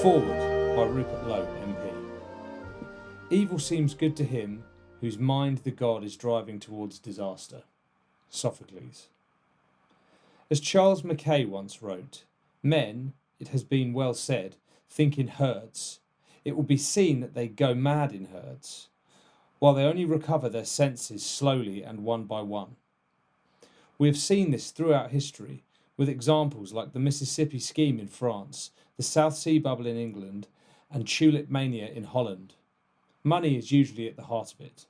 Forward by Rupert Lowe, MP. Evil seems good to him whose mind the god is driving towards disaster. Sophocles. As Charles Mackay once wrote, men, it has been well said, think in herds. It will be seen that they go mad in herds, while they only recover their senses slowly and one by one. We have seen this throughout history, with examples like the Mississippi Scheme in France, the South Sea Bubble in England, and tulip mania in Holland. Money is usually at the heart of it.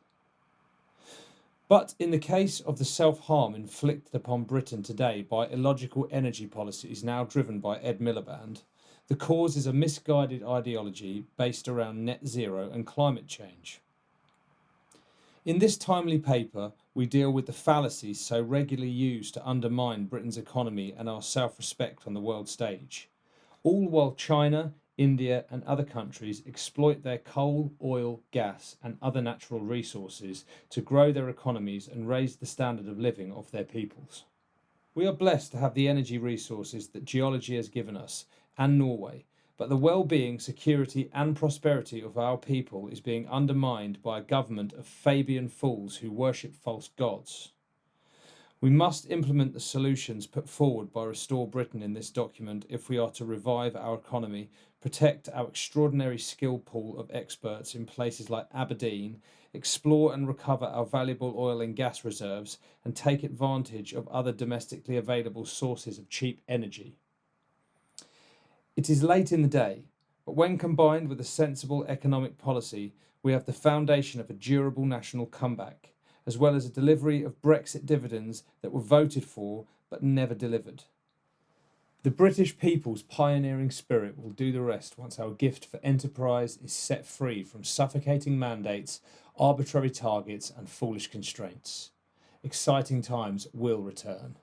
But in the case of the self-harm inflicted upon Britain today by illogical energy policies now driven by Ed Miliband, the cause is a misguided ideology based around net zero and climate change. In this timely paper, we deal with the fallacies so regularly used to undermine Britain's economy and our self-respect on the world stage, all while China, India and other countries exploit their coal, oil, gas and other natural resources to grow their economies and raise the standard of living of their peoples. We are blessed to have the energy resources that geology has given us, and Norway, but the well-being, security and prosperity of our people is being undermined by a government of Fabian fools who worship false gods. We must implement the solutions put forward by Restore Britain in this document if we are to revive our economy, protect our extraordinary skill pool of experts in places like Aberdeen, explore and recover our valuable oil and gas reserves, and take advantage of other domestically available sources of cheap energy. It is late in the day, but when combined with a sensible economic policy, we have the foundation of a durable national comeback, as well as a delivery of Brexit dividends that were voted for but never delivered. The British people's pioneering spirit will do the rest once our gift for enterprise is set free from suffocating mandates, arbitrary targets and foolish constraints. Exciting times will return.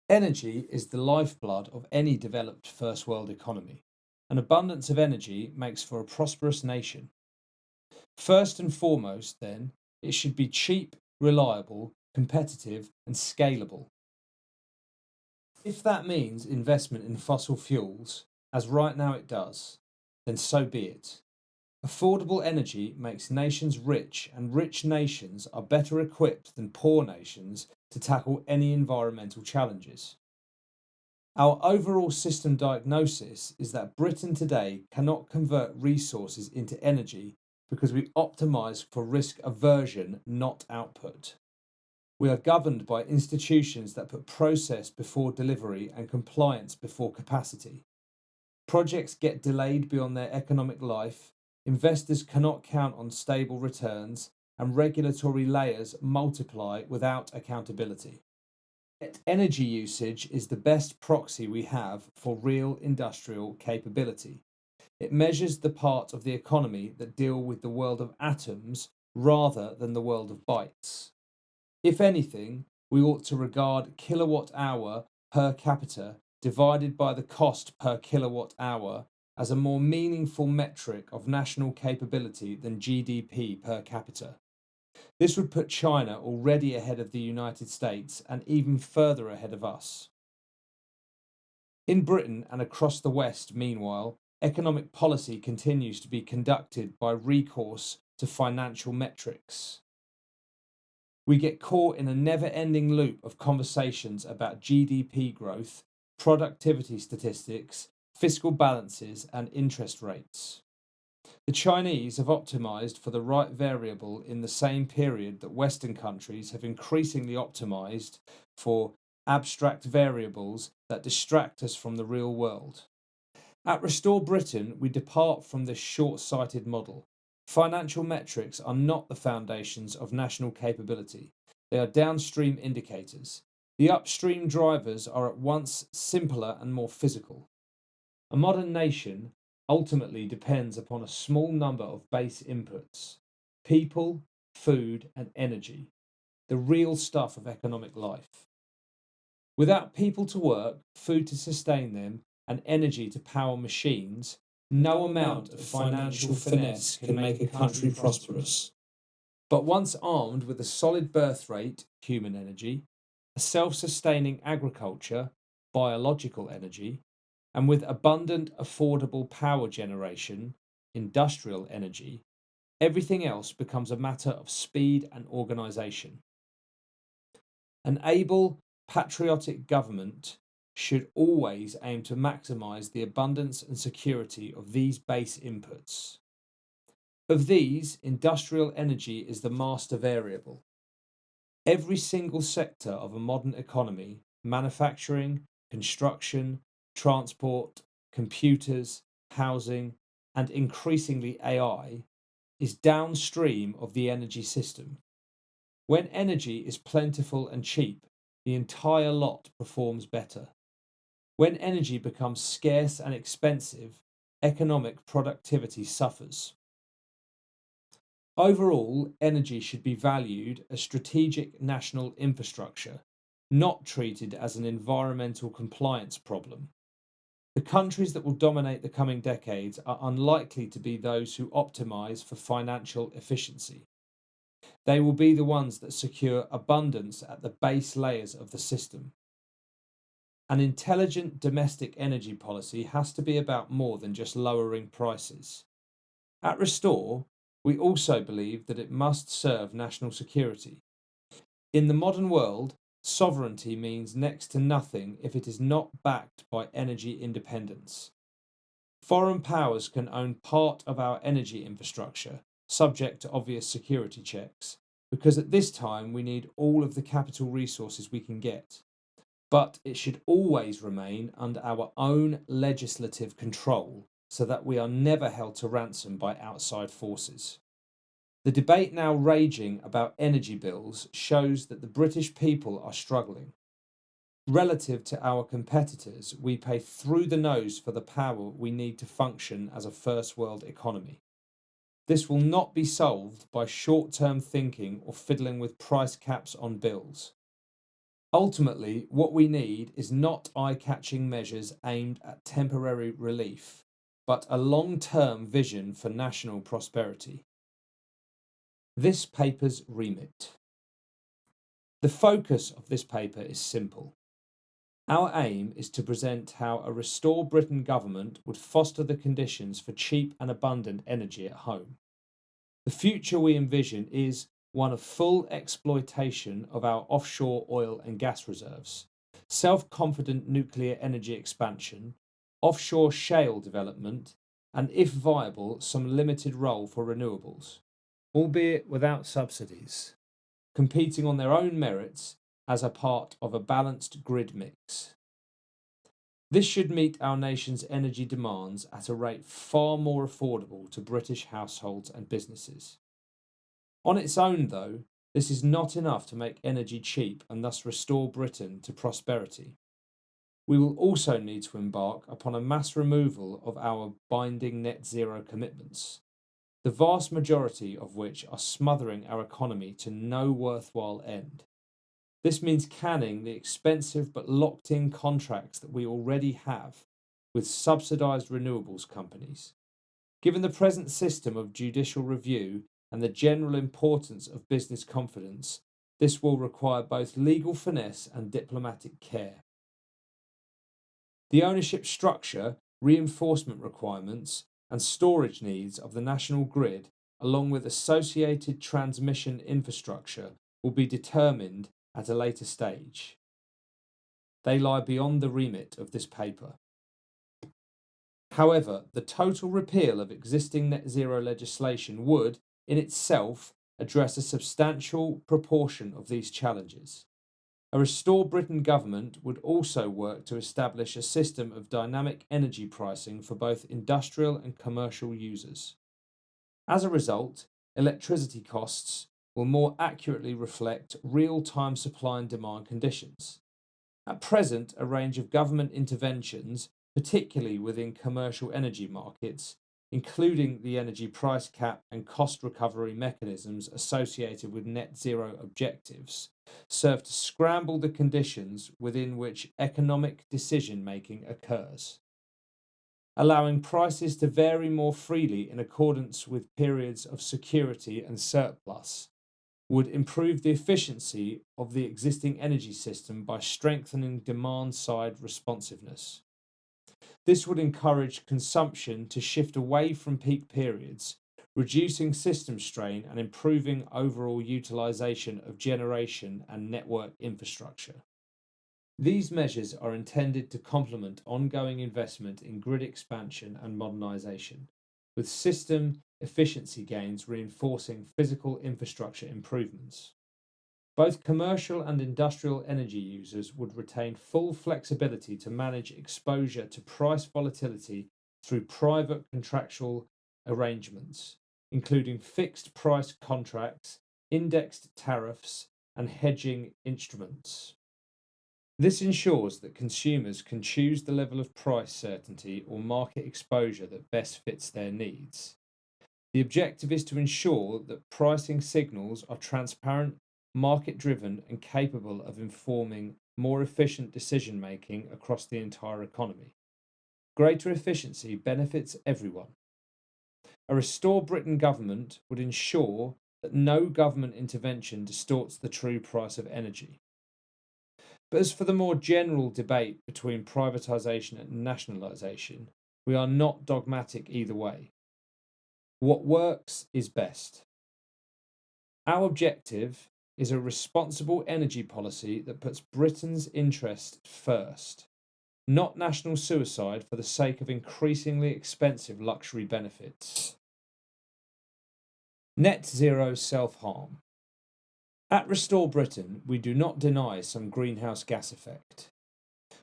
Energy is the lifeblood of any developed first world economy. An abundance of energy makes for a prosperous nation. First and foremost, then, it should be cheap, reliable, competitive, and scalable. If that means investment in fossil fuels, as right now it does, then so be it. Affordable energy makes nations rich, and rich nations are better equipped than poor nations to tackle any environmental challenges. Our overall system diagnosis is that Britain today cannot convert resources into energy because we optimise for risk aversion, not output. We are governed by institutions that put process before delivery and compliance before capacity. Projects get delayed beyond their economic life, investors cannot count on stable returns, and regulatory layers multiply without accountability. Yet energy usage is the best proxy we have for real industrial capability. It measures the part of the economy that deal with the world of atoms rather than the world of bytes. If anything, we ought to regard kilowatt hour per capita divided by the cost per kilowatt hour as a more meaningful metric of national capability than GDP per capita. This would put China already ahead of the United States and even further ahead of us. In Britain and across the West, meanwhile, economic policy continues to be conducted by recourse to financial metrics. We get caught in a never-ending loop of conversations about GDP growth, productivity statistics, fiscal balances, and interest rates. The Chinese have optimised for the right variable in the same period that Western countries have increasingly optimised for abstract variables that distract us from the real world. At Restore Britain, we depart from this short-sighted model. Financial metrics are not the foundations of national capability. They are downstream indicators. The upstream drivers are at once simpler and more physical. A modern nation ultimately depends upon a small number of base inputs: people, food, and energy, the real stuff of economic life. Without people to work, food to sustain them, and energy to power machines, no amount of financial finesse can make a country prosperous. But once armed with a solid birth rate, human energy, a self sustaining agriculture, biological energy, and with abundant, affordable power generation, industrial energy, everything else becomes a matter of speed and organisation. An able, patriotic government should always aim to maximise the abundance and security of these base inputs. Of these, industrial energy is the master variable. Every single sector of a modern economy, manufacturing, construction, transport, computers, housing, and increasingly AI, is downstream of the energy system. When energy is plentiful and cheap, the entire lot performs better. When energy becomes scarce and expensive, economic productivity suffers. Overall, energy should be valued as strategic national infrastructure, not treated as an environmental compliance problem. The countries that will dominate the coming decades are unlikely to be those who optimize for financial efficiency. They will be the ones that secure abundance at the base layers of the system. An intelligent domestic energy policy has to be about more than just lowering prices. At Restore, we also believe that it must serve national security. In the modern world, sovereignty means next to nothing if it is not backed by energy independence. Foreign powers can own part of our energy infrastructure, subject to obvious security checks, because at this time we need all of the capital resources we can get. But it should always remain under our own legislative control so that we are never held to ransom by outside forces. The debate now raging about energy bills shows that the British people are struggling. Relative to our competitors, we pay through the nose for the power we need to function as a first world economy. This will not be solved by short term thinking or fiddling with price caps on bills. Ultimately, what we need is not eye catching measures aimed at temporary relief, but a long term vision for national prosperity. This paper's remit. The focus of this paper is simple. Our aim is to present how a Restore Britain government would foster the conditions for cheap and abundant energy at home. The future we envision is one of full exploitation of our offshore oil and gas reserves, self-confident nuclear energy expansion, offshore shale development, and if viable, some limited role for renewables, albeit without subsidies, competing on their own merits as a part of a balanced grid mix. This should meet our nation's energy demands at a rate far more affordable to British households and businesses. On its own, though, this is not enough to make energy cheap and thus restore Britain to prosperity. We will also need to embark upon a mass removal of our binding net zero commitments, the vast majority of which are smothering our economy to no worthwhile end. This means canning the expensive but locked in contracts that we already have with subsidised renewables companies. Given the present system of judicial review and the general importance of business confidence, this will require both legal finesse and diplomatic care. The ownership structure, reinforcement requirements, and storage needs of the national grid, along with associated transmission infrastructure, will be determined at a later stage. They lie beyond the remit of this paper. However, the total repeal of existing net zero legislation would, in itself, address a substantial proportion of these challenges. A Restore Britain government would also work to establish a system of dynamic energy pricing for both industrial and commercial users. As a result, electricity costs will more accurately reflect real-time supply and demand conditions. At present, a range of government interventions, particularly within commercial energy markets, including the energy price cap and cost recovery mechanisms associated with net zero objectives, serve to scramble the conditions within which economic decision making occurs, allowing prices to vary more freely in accordance with periods of security and surplus. would improve the efficiency of the existing energy system by strengthening demand-side responsiveness. This would encourage consumption to shift away from peak periods, reducing system strain and improving overall utilisation of generation and network infrastructure. These measures are intended to complement ongoing investment in grid expansion and modernisation, with system efficiency gains reinforcing physical infrastructure improvements. Both commercial and industrial energy users would retain full flexibility to manage exposure to price volatility through private contractual arrangements, including fixed price contracts, indexed tariffs, and hedging instruments. This ensures that consumers can choose the level of price certainty or market exposure that best fits their needs. The objective is to ensure that pricing signals are transparent, market driven, and capable of informing more efficient decision making across the entire economy. Greater efficiency benefits everyone. A Restore Britain government would ensure that no government intervention distorts the true price of energy. But as for the more general debate between privatisation and nationalisation, we are not dogmatic either way. What works is best. Our objective is a responsible energy policy that puts Britain's interest first, not national suicide for the sake of increasingly expensive luxury benefits. Net zero self-harm. At Restore Britain, we do not deny some greenhouse gas effect.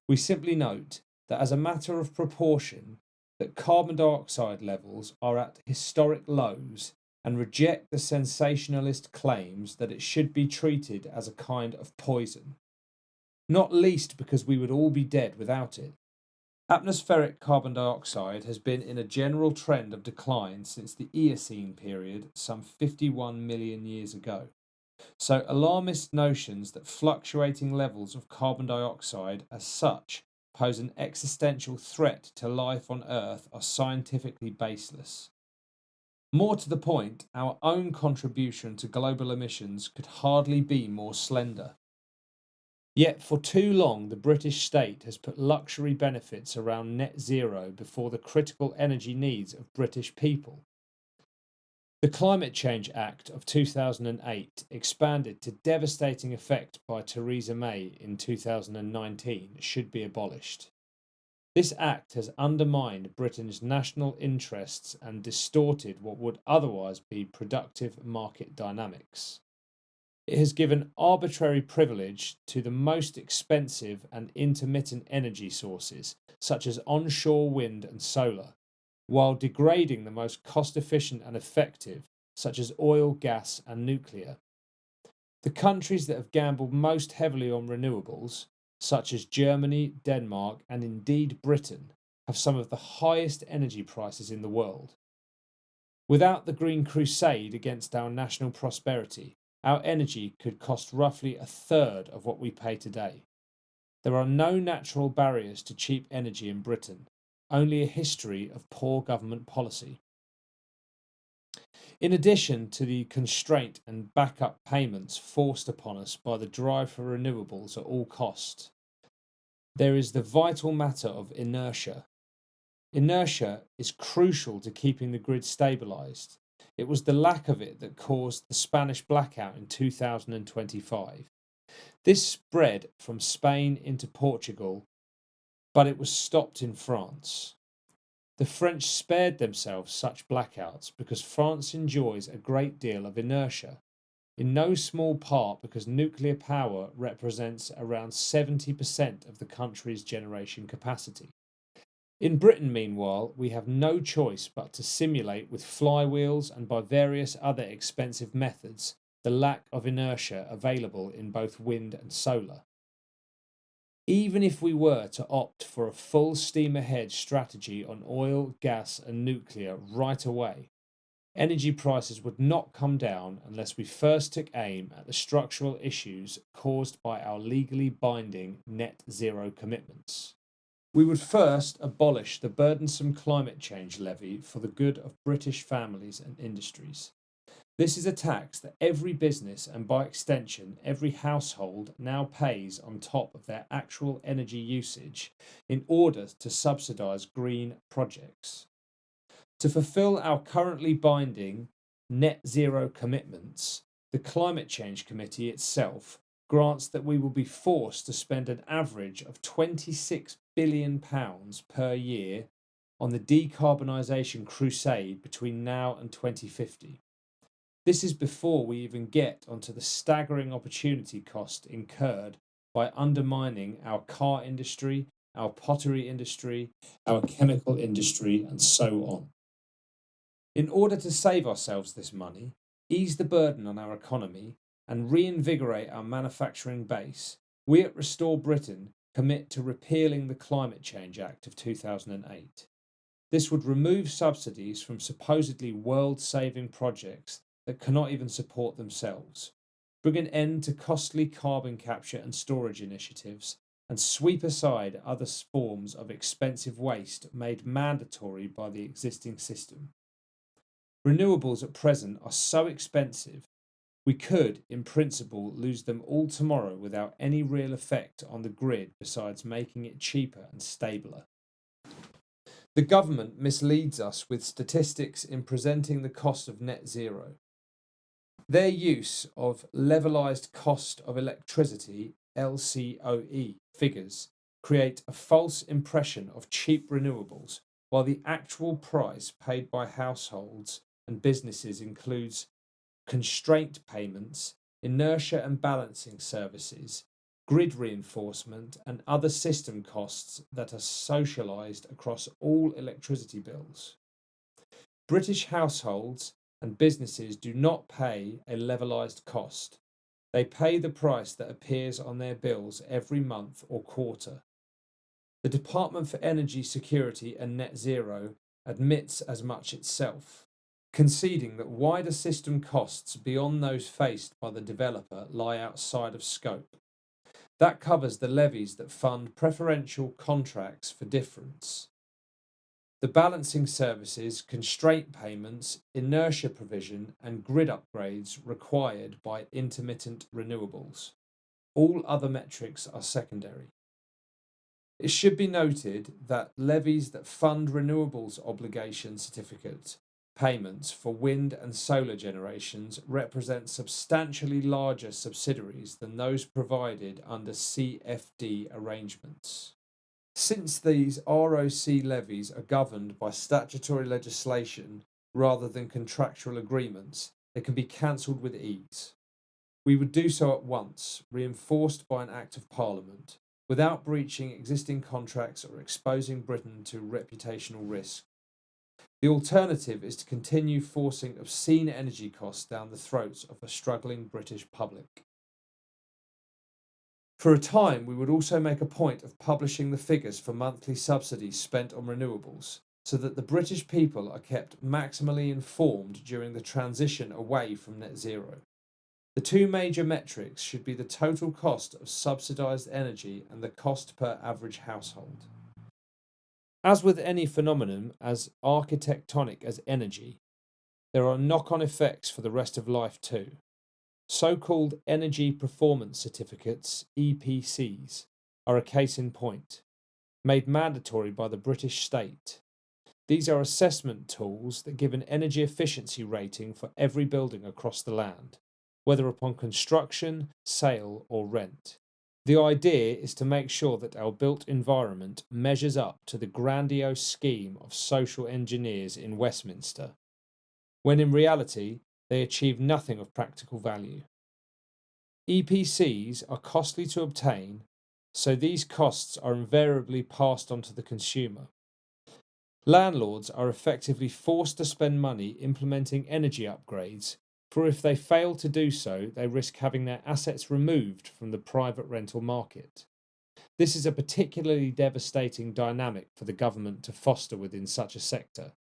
We simply note that as a matter of proportion, that carbon dioxide levels are at historic lows and reject the sensationalist claims that it should be treated as a kind of poison, not least because we would all be dead without it. Atmospheric carbon dioxide has been in a general trend of decline since the Eocene period some 51 million years ago. So alarmist notions that fluctuating levels of carbon dioxide as such pose an existential threat to life on Earth are scientifically baseless. More to the point, our own contribution to global emissions could hardly be more slender. Yet for too long the British state has put luxury benefits around net zero before the critical energy needs of British people. The Climate Change Act of 2008, expanded to devastating effect by Theresa May in 2019, should be abolished. This act has undermined Britain's national interests and distorted what would otherwise be productive market dynamics. It has given arbitrary privilege to the most expensive and intermittent energy sources, such as onshore wind and solar, while degrading the most cost-efficient and effective, such as oil, gas, and nuclear. The countries that have gambled most heavily on renewables, such as Germany, Denmark, and indeed Britain, have some of the highest energy prices in the world. Without the Green Crusade against our national prosperity, our energy could cost roughly a third of what we pay today. There are no natural barriers to cheap energy in Britain, only a history of poor government policy. In addition to the constraint and backup payments forced upon us by the drive for renewables at all costs, there is the vital matter of inertia. Inertia is crucial to keeping the grid stabilised. It was the lack of it that caused the Spanish blackout in 2025. This spread from Spain into Portugal, but it was stopped in France. The French spared themselves such blackouts because France enjoys a great deal of inertia, in no small part because nuclear power represents around 70% of the country's generation capacity. In Britain, meanwhile, we have no choice but to simulate with flywheels and by various other expensive methods the lack of inertia available in both wind and solar. Even if we were to opt for a full steam ahead strategy on oil, gas, and nuclear right away, energy prices would not come down unless we first took aim at the structural issues caused by our legally binding net zero commitments. We would first abolish the burdensome climate change levy for the good of British families and industries. This is a tax that every business and by extension every household now pays on top of their actual energy usage in order to subsidise green projects. To fulfil our currently binding net zero commitments, the Climate Change Committee itself grants that we will be forced to spend an average of £26 billion per year on the decarbonisation crusade between now and 2050. This is before we even get onto the staggering opportunity cost incurred by undermining our car industry, our pottery industry, our chemical industry, and so on. In order to save ourselves this money, ease the burden on our economy, and reinvigorate our manufacturing base, we at Restore Britain commit to repealing the Climate Change Act of 2008. This would remove subsidies from supposedly world-saving projects that cannot even support themselves, bring an end to costly carbon capture and storage initiatives, and sweep aside other forms of expensive waste made mandatory by the existing system. Renewables at present are so expensive, we could, in principle, lose them all tomorrow without any real effect on the grid besides making it cheaper and stabler. The government misleads us with statistics in presenting the cost of net zero. Their use of levelised cost of electricity, LCOE, figures create a false impression of cheap renewables, while the actual price paid by households and businesses includes constraint payments, inertia and balancing services, grid reinforcement, and other system costs that are socialised across all electricity bills. British households and businesses do not pay a levelised cost. They pay the price that appears on their bills every month or quarter. The Department for Energy Security and Net Zero admits as much itself, conceding that wider system costs beyond those faced by the developer lie outside of scope. That covers the levies that fund preferential contracts for difference, the balancing services, constraint payments, inertia provision, and grid upgrades required by intermittent renewables. All other metrics are secondary. It should be noted that levies that fund renewables obligation certificate payments for wind and solar generations represent substantially larger subsidiaries than those provided under CFD arrangements. Since these ROC levies are governed by statutory legislation rather than contractual agreements, they can be cancelled with ease. We would do so at once, reinforced by an Act of Parliament, without breaching existing contracts or exposing Britain to reputational risk. The alternative is to continue forcing obscene energy costs down the throats of a struggling British public. For a time, we would also make a point of publishing the figures for monthly subsidies spent on renewables, so that the British people are kept maximally informed during the transition away from net zero. The two major metrics should be the total cost of subsidised energy and the cost per average household. As with any phenomenon as architectonic as energy, there are knock-on effects for the rest of life too. So-called Energy Performance Certificates, EPCs, are a case in point, made mandatory by the British state. These are assessment tools that give an energy efficiency rating for every building across the land, whether upon construction, sale, or rent. The idea is to make sure that our built environment measures up to the grandiose scheme of social engineers in Westminster, when in reality they achieve nothing of practical value. EPCs are costly to obtain, so these costs are invariably passed on to the consumer. Landlords are effectively forced to spend money implementing energy upgrades, for if they fail to do so, they risk having their assets removed from the private rental market. This is a particularly devastating dynamic for the government to foster within such a sector.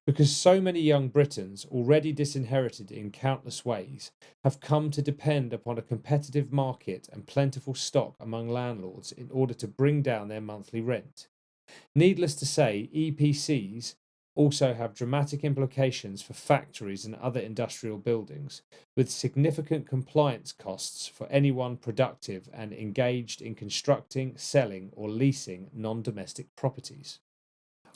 Because so many young Britons, already disinherited in countless ways, have come to depend upon a competitive market and plentiful stock among landlords in order to bring down their monthly rent. Needless to say, EPCs, also have dramatic implications for factories and other industrial buildings, with significant compliance costs for anyone productive and engaged in constructing, selling, or leasing non-domestic properties.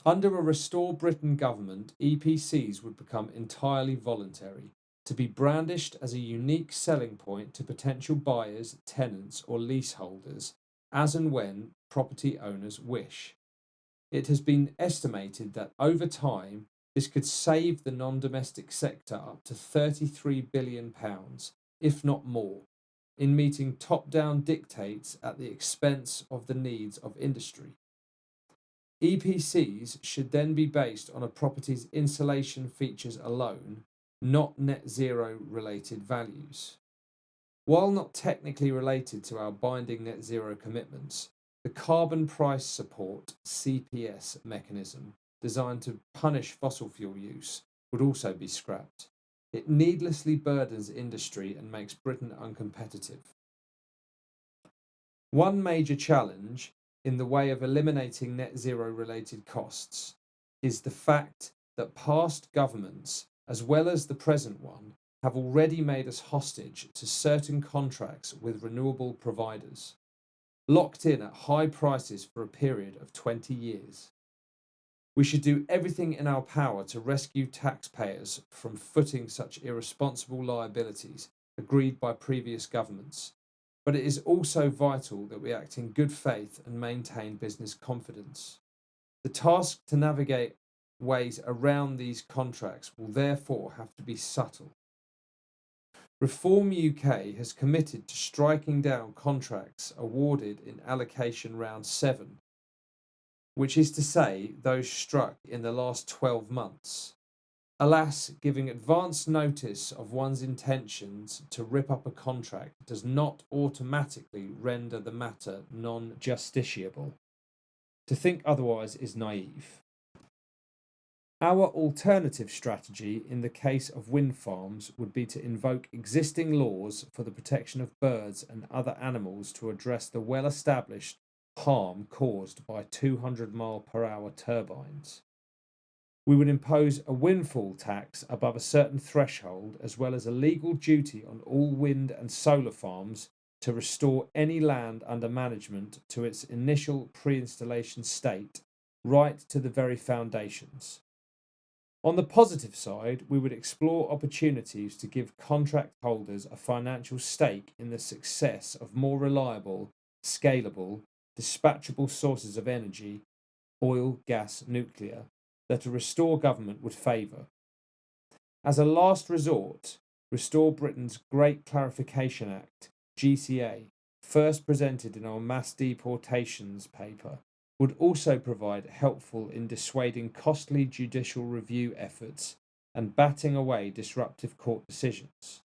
Under a Restore Britain government, EPCs would become entirely voluntary, to be brandished as a unique selling point to potential buyers, tenants, or leaseholders, as and when property owners wish. It has been estimated that over time, this could save the non-domestic sector up to £33 billion, if not more, in meeting top-down dictates at the expense of the needs of industry. EPCs should then be based on a property's insulation features alone, not net zero related values. While not technically related to our binding net zero commitments, the Carbon Price Support (CPS) mechanism, designed to punish fossil fuel use, would also be scrapped. It needlessly burdens industry and makes Britain uncompetitive. One major challenge in the way of eliminating net zero related costs is the fact that past governments, as well as the present one, have already made us hostage to certain contracts with renewable providers, locked in at high prices for a period of 20 years. We should do everything in our power to rescue taxpayers from footing such irresponsible liabilities agreed by previous governments, but it is also vital that we act in good faith and maintain business confidence. The task to navigate ways around these contracts will therefore have to be subtle. Reform UK has committed to striking down contracts awarded in allocation round 7, which is to say those struck in the last 12 months. Alas, giving advance notice of one's intentions to rip up a contract does not automatically render the matter non-justiciable. To think otherwise is naive. Our alternative strategy in the case of wind farms would be to invoke existing laws for the protection of birds and other animals to address the well-established harm caused by 200-mile-per-hour turbines. We would impose a windfall tax above a certain threshold, as well as a legal duty on all wind and solar farms to restore any land under management to its initial pre-installation state, right to the very foundations. On the positive side, we would explore opportunities to give contract holders a financial stake in the success of more reliable, scalable, dispatchable sources of energy, oil, gas, nuclear, that a Restore government would favour. As a last resort, Restore Britain's Great Clarification Act, GCA, first presented in our mass deportations paper, would also provide helpful in dissuading costly judicial review efforts and batting away disruptive court decisions.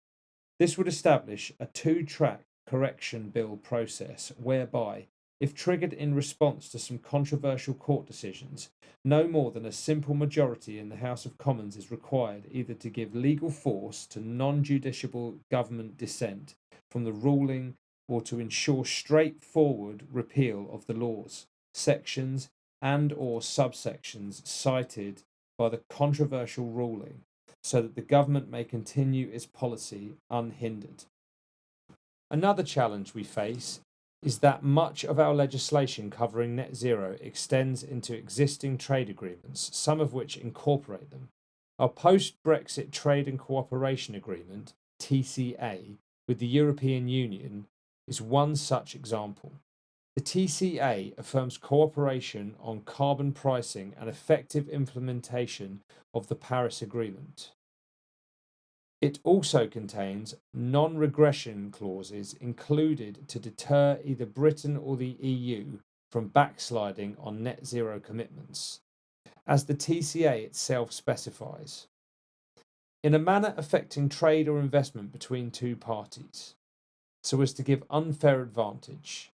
This would establish a 2-track correction bill process whereby, if triggered in response to some controversial court decisions, no more than a simple majority in the House of Commons is required either to give legal force to non-judiciable government dissent from the ruling or to ensure straightforward repeal of the laws, sections and or subsections cited by the controversial ruling, so that the government may continue its policy unhindered. Another challenge we face is that much of our legislation covering net zero extends into existing trade agreements, some of which incorporate them. Our post-Brexit Trade and Cooperation Agreement, TCA, with the European Union is one such example. The TCA affirms cooperation on carbon pricing and effective implementation of the Paris Agreement. It also contains non-regression clauses included to deter either Britain or the EU from backsliding on net zero commitments, as the TCA itself specifies, in a manner affecting trade or investment between two parties, so as to give unfair advantage.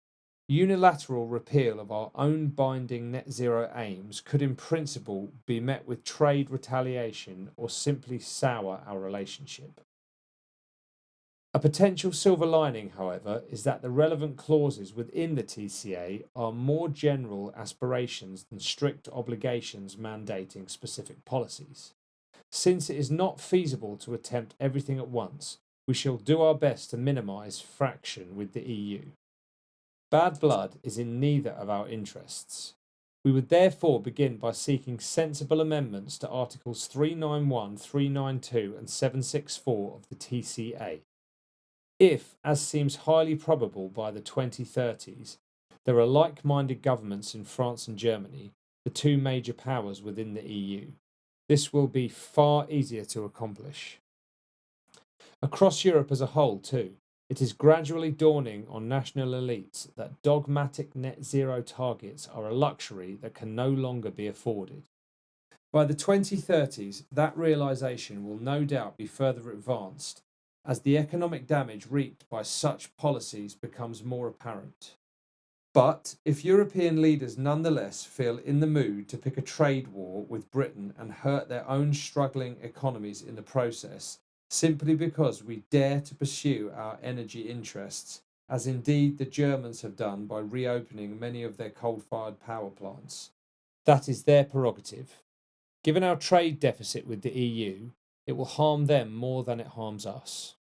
Unilateral repeal of our own binding net zero aims could in principle be met with trade retaliation or simply sour our relationship. A potential silver lining, however, is that the relevant clauses within the TCA are more general aspirations than strict obligations mandating specific policies. Since it is not feasible to attempt everything at once, we shall do our best to minimise friction with the EU. Bad blood is in neither of our interests. We would therefore begin by seeking sensible amendments to Articles 391, 392, and 764 of the TCA. If, as seems highly probable by the 2030s, there are like minded governments in France and Germany, the two major powers within the EU, this will be far easier to accomplish. Across Europe as a whole, too, it is gradually dawning on national elites that dogmatic net zero targets are a luxury that can no longer be afforded. By the 2030s, that realisation will no doubt be further advanced as the economic damage wreaked by such policies becomes more apparent. But if European leaders nonetheless feel in the mood to pick a trade war with Britain and hurt their own struggling economies in the process, simply because we dare to pursue our energy interests, as indeed the Germans have done by reopening many of their coal-fired power plants, that is their prerogative. Given our trade deficit with the EU, it will harm them more than it harms us.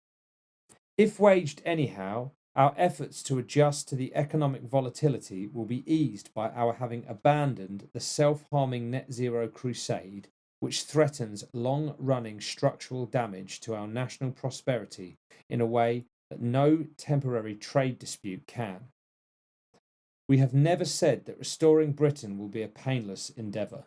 If waged anyhow, our efforts to adjust to the economic volatility will be eased by our having abandoned the self-harming net zero crusade, which threatens long-running structural damage to our national prosperity in a way that no temporary trade dispute can. We have never said that restoring Britain will be a painless endeavour.